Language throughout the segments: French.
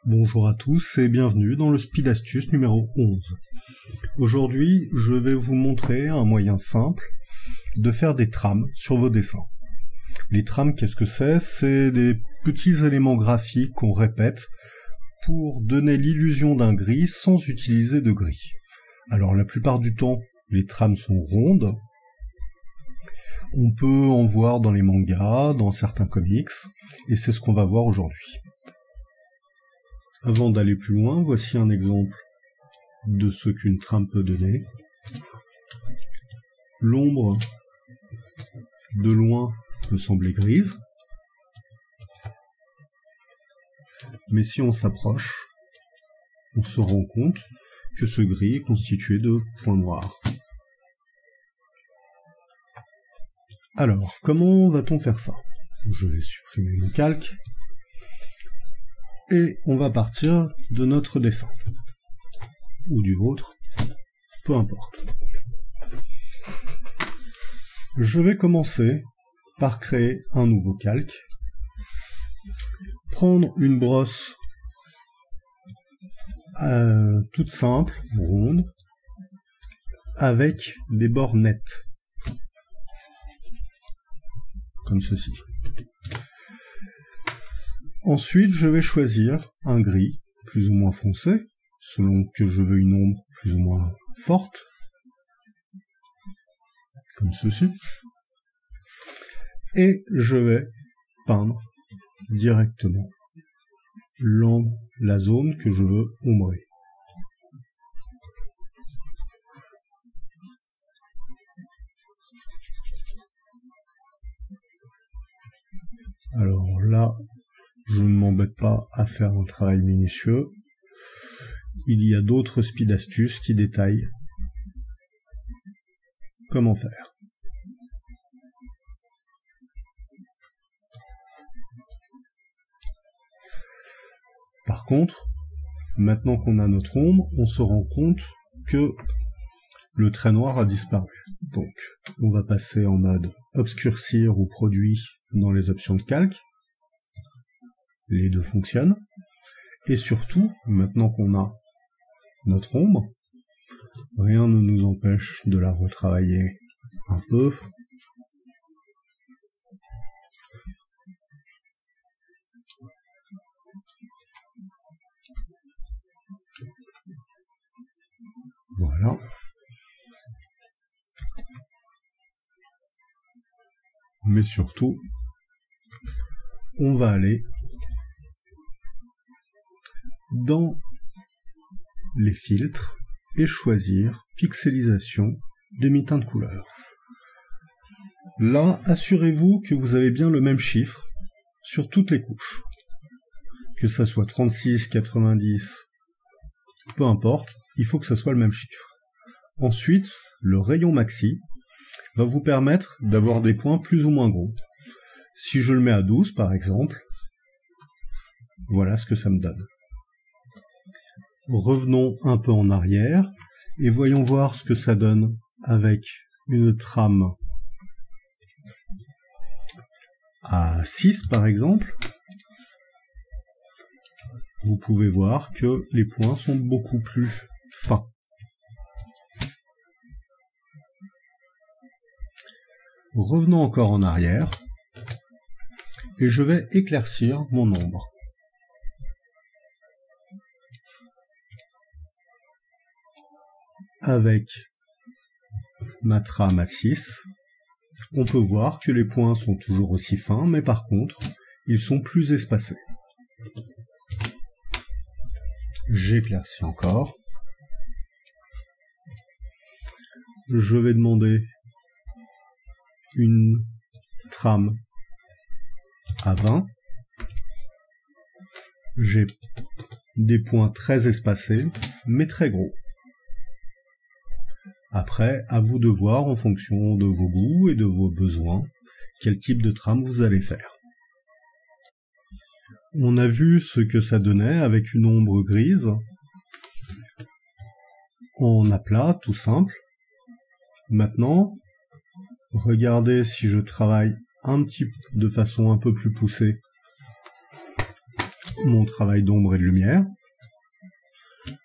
Bonjour à tous et bienvenue dans le Speed Astuce numéro 11. Aujourd'hui, je vais vous montrer un moyen simple de faire des trames sur vos dessins. Les trames, qu'est-ce que c'est? C'est des petits éléments graphiques qu'on répète pour donner l'illusion d'un gris sans utiliser de gris. Alors la plupart du temps, les trames sont rondes. On peut en voir dans les mangas, dans certains comics, et c'est ce qu'on va voir aujourd'hui. Avant d'aller plus loin, voici un exemple de ce qu'une trame peut donner. L'ombre de loin peut sembler grise, mais si on s'approche, on se rend compte que ce gris est constitué de points noirs. Alors, comment va-t-on faire ça? Je vais supprimer le calque. Et on va partir de notre dessin, ou du vôtre, peu importe. Je vais commencer par créer un nouveau calque, prendre une brosse toute simple, ronde, avec des bords nets, comme ceci. Ensuite, je vais choisir un gris plus ou moins foncé, selon que je veux une ombre plus ou moins forte, comme ceci. Et je vais peindre directement la zone que je veux ombrer. Alors là, je ne m'embête pas à faire un travail minutieux. Il y a d'autres speed astuces qui détaillent comment faire. Par contre, maintenant qu'on a notre ombre, on se rend compte que le trait noir a disparu. Donc, on va passer en mode obscurcir ou produit dans les options de calque. Les deux fonctionnent. Et surtout, maintenant qu'on a notre ombre, rien ne nous empêche de la retravailler un peu. Voilà. Mais surtout, on va aller dans les filtres et choisir pixelisation demi-teinte couleur. Là, assurez-vous que vous avez bien le même chiffre sur toutes les couches. Que ça soit 36, 90, peu importe, il faut que ça soit le même chiffre. Ensuite, le rayon maxi va vous permettre d'avoir des points plus ou moins gros. Si je le mets à 12 par exemple, voilà ce que ça me donne. Revenons un peu en arrière et voyons voir ce que ça donne avec une trame à 6 par exemple. Vous pouvez voir que les points sont beaucoup plus fins. Revenons encore en arrière et je vais éclaircir mon ombre. Avec ma trame à 6, on peut voir que les points sont toujours aussi fins, mais par contre, ils sont plus espacés. J'éclaircis encore. Je vais demander une trame à 20. J'ai des points très espacés, mais très gros. Après, à vous de voir en fonction de vos goûts et de vos besoins, quel type de trame vous allez faire. On a vu ce que ça donnait avec une ombre grise, en aplat, tout simple. Maintenant, regardez si je travaille de façon un peu plus poussée mon travail d'ombre et de lumière.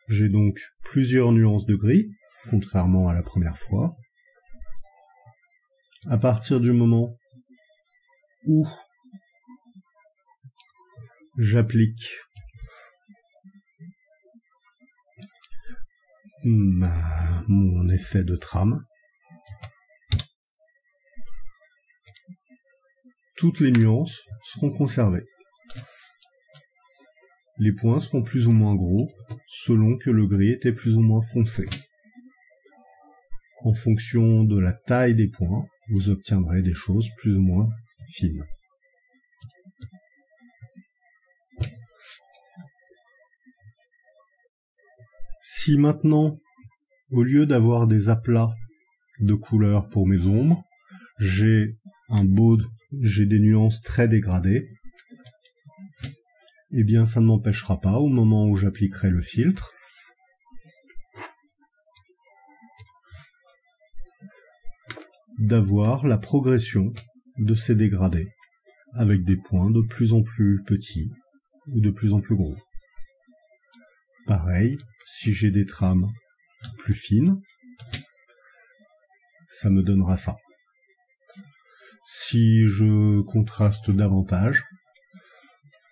J'ai donc plusieurs nuances de gris, contrairement à la première fois. À partir du moment où j'applique mon effet de trame, toutes les nuances seront conservées. Les points seront plus ou moins gros, selon que le gris était plus ou moins foncé. En fonction de la taille des points, vous obtiendrez des choses plus ou moins fines. Si maintenant, au lieu d'avoir des aplats de couleurs pour mes ombres, j'ai des nuances très dégradées, eh bien ça ne m'empêchera pas, au moment où j'appliquerai le filtre, d'avoir la progression de ces dégradés, avec des points de plus en plus petits ou de plus en plus gros. Pareil, si j'ai des trames plus fines, ça me donnera ça. Si je contraste davantage,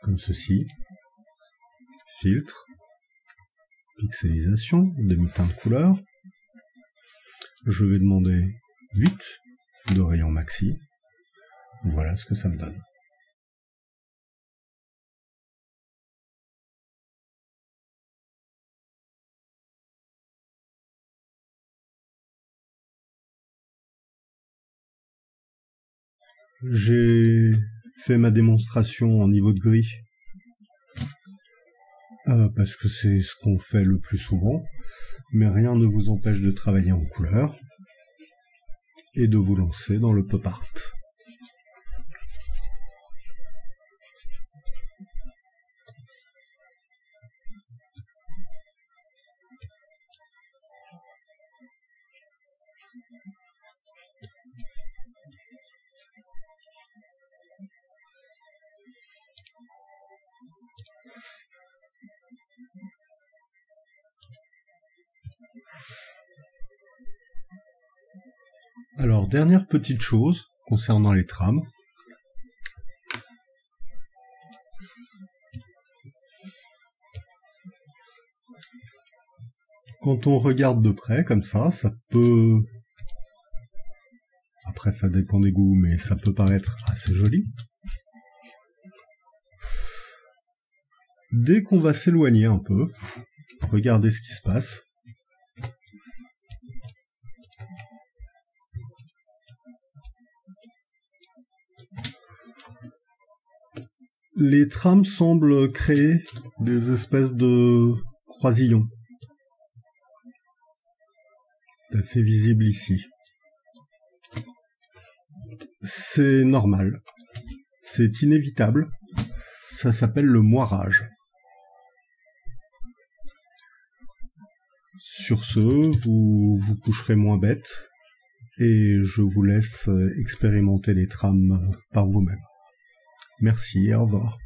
comme ceci, filtre, pixelisation, demi-teinte de couleur, je vais demander 8 de rayon maxi. Voilà ce que ça me donne. J'ai fait ma démonstration en niveau de gris parce que c'est ce qu'on fait le plus souvent, mais rien ne vous empêche de travailler en couleur et de vous lancer dans le pop art. Alors, dernière petite chose concernant les trames. Quand on regarde de près, comme ça peut... Après, ça dépend des goûts, mais ça peut paraître assez joli. Dès qu'on va s'éloigner un peu, regardez ce qui se passe. Les trames semblent créer des espèces de croisillons. C'est assez visible ici. C'est normal. C'est inévitable. Ça s'appelle le moirage. Sur ce, vous vous coucherez moins bête et je vous laisse expérimenter les trames par vous-même. Merci et au revoir.